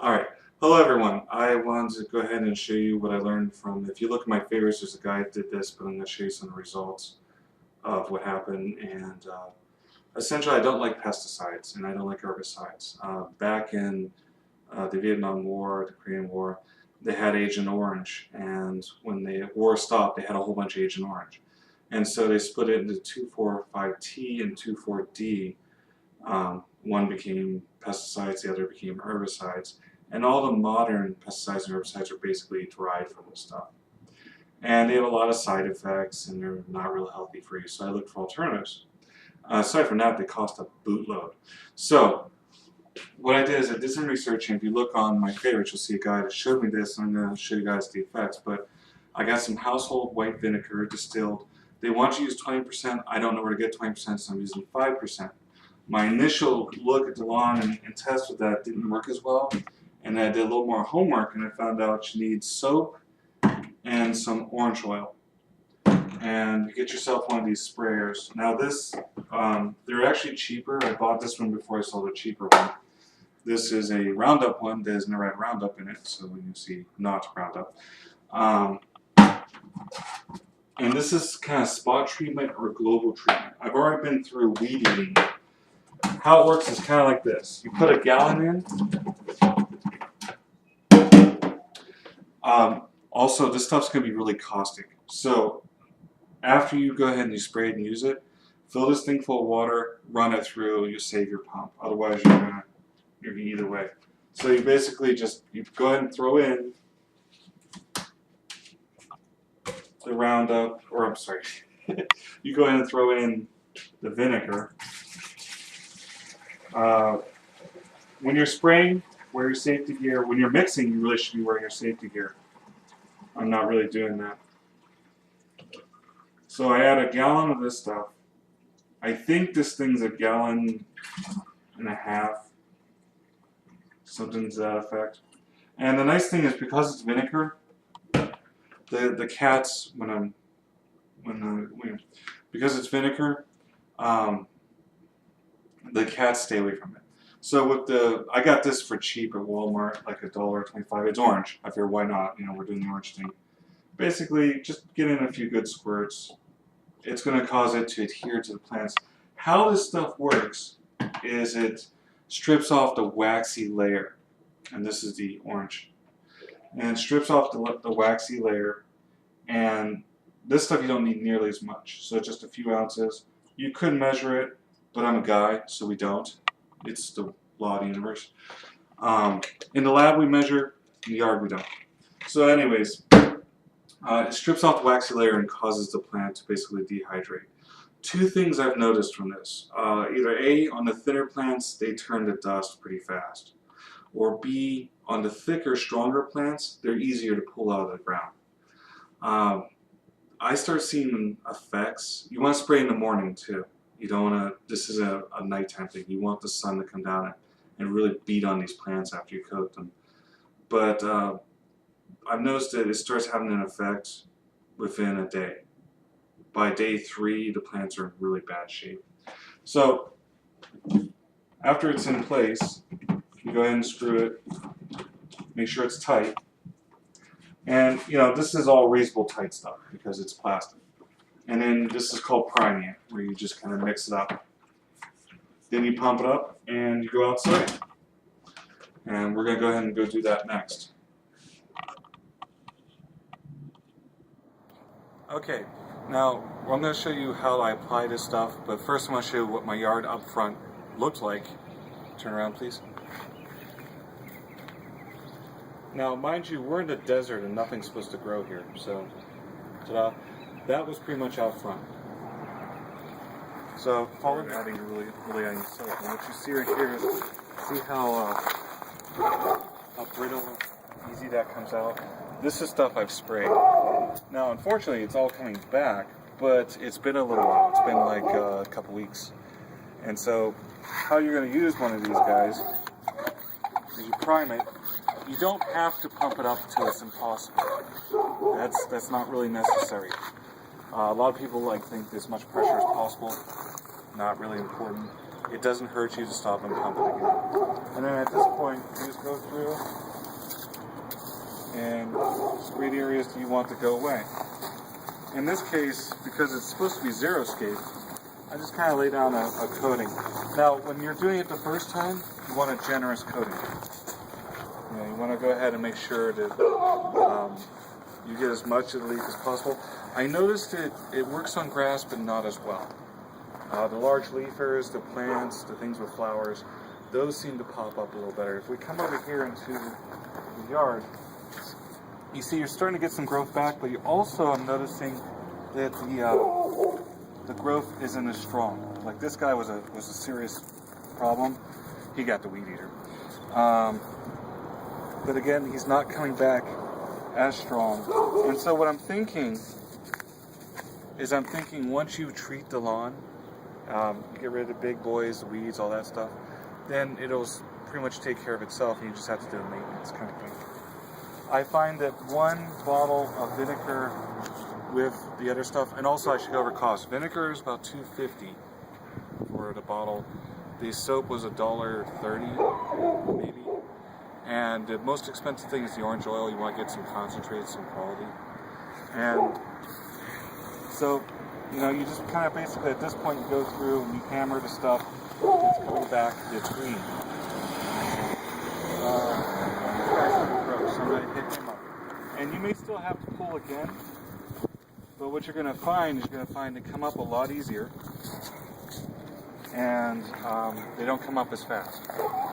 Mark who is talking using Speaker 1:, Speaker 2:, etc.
Speaker 1: Alright, hello everyone. I wanted to go ahead and show you what I learned from, if you look at my favorites, there's a guy that did this, but I'm going to show you some results of what happened. And essentially I don't like pesticides and I don't like herbicides. Back in the Vietnam War, the Korean War, they had Agent Orange, and when the war stopped they had a whole bunch of Agent Orange. And so they split it into 2,4,5-T and 2,4-D. One became pesticides, the other became herbicides, and all the modern pesticides and herbicides are basically derived from this stuff. And they have a lot of side effects, and they're not real healthy for you, so I looked for alternatives. Aside from that, they cost a bootload. So what I did is I did some research, and if you look on my favorites, you'll see a guy that showed me this, and I'm going to show you guys the effects. But I got some household white vinegar distilled. They want you to use 20%. I don't know where to get 20%, so I'm using 5%. My initial look at the lawn and test with that didn't work as well, and I did a little more homework and I found out you need soap and some orange oil. And you get yourself one of these sprayers. Now this, they're actually cheaper. I bought this one before I saw the cheaper one. This is a Roundup one that has no red Roundup in it, so when you see not Roundup. And this is kind of spot treatment or global treatment. I've already been through weed eating. How it works is kind of like this. You put a gallon in. Also, this stuff's going to be really caustic. So after you go ahead and you spray it and use it, fill this thing full of water, run it through, you save your pump. Otherwise, you're gonna either way. So you basically you go ahead and throw in the Roundup, or I'm sorry, you go ahead and throw in the vinegar. When you're spraying, wear your safety gear. When you're mixing, you really should be wearing your safety gear. I'm not really doing that. So I add a gallon of this stuff. I think this thing's a gallon and a half, something to that effect. And the nice thing is, because it's vinegar, the cats, because it's vinegar, the cats stay away from it. So I got this for cheap at Walmart, like $1.25. It's orange. I figured, why not? You know, we're doing the orange thing. Basically, just get in a few good squirts. It's going to cause it to adhere to the plants. How this stuff works is it strips off the waxy layer, and this is the orange. And it strips off the waxy layer, and this stuff you don't need nearly as much. So just a few ounces. You could measure it, but I'm a guy, so we don't. It's the law of the universe. In the lab we measure, in the yard we don't. So anyways, it strips off the waxy layer and causes the plant to basically dehydrate. Two things I've noticed from this. Either A, on the thinner plants, they turn to dust pretty fast. Or B, on the thicker, stronger plants, they're easier to pull out of the ground. I start seeing effects. You want to spray in the morning too. You don't want to, this is a nighttime thing. You want the sun to come down and really beat on these plants after you coat them. But I've noticed that it starts having an effect within a day. By day 3, the plants are in really bad shape. So after it's in place, you go ahead and screw it. Make sure it's tight. And you know, this is all reasonable tight stuff because it's plastic. And then this is called priming it, where you just kind of mix it up. Then you pump it up and you go outside. And we're going to go ahead and go do that next. Okay, now I'm going to show you how I apply this stuff, but first I'm going to show you what my yard up front looked like. Turn around, please. Now, mind you, we're in the desert and nothing's supposed to grow here, so ta-da. That was pretty much out front. So, follow me. Adding really on your soap. And what you see right here is, see how brittle, easy that comes out? This is stuff I've sprayed. Now, unfortunately, it's all coming back, but it's been a little while. It's been like a couple weeks. And so, how you're going to use one of these guys is you prime it. You don't have to pump it up till it's impossible. That's not really necessary. A lot of people think as much pressure as possible. Not really important. it doesn't hurt you to stop and pump it again. And then at this point, you just go through and spray the areas that you want to go away. In this case, because it's supposed to be zero-scape, I just kind of lay down a coating. Now, when you're doing it the first time, you want a generous coating. You want to go ahead and make sure that you get as much of the leaf as possible. I noticed it works on grass, but not as well. The large leafers, the plants, the things with flowers, those seem to pop up a little better. If we come over here into the yard, you see you're starting to get some growth back, but you also, I'm noticing that the growth isn't as strong. Like this guy was a serious problem. He got the weed eater. But again, he's not coming back as strong. And so what I'm thinking is once you treat the lawn, get rid of the big boys, the weeds, all that stuff, then it'll pretty much take care of itself, and you just have to do the maintenance kind of thing. I find that one bottle of vinegar with the other stuff, and also I should go over cost. Vinegar is about $2.50 for the bottle. The soap was $1.30 maybe. And the most expensive thing is the orange oil. You want to get some concentrate, some quality. And so, you just kind of basically at this point you go through and you hammer the stuff. It's coming back, it's green. This guy's pretty gross, so I'm going to pick him up. And you may still have to pull again, but what you're going to find is they come up a lot easier, and they don't come up as fast.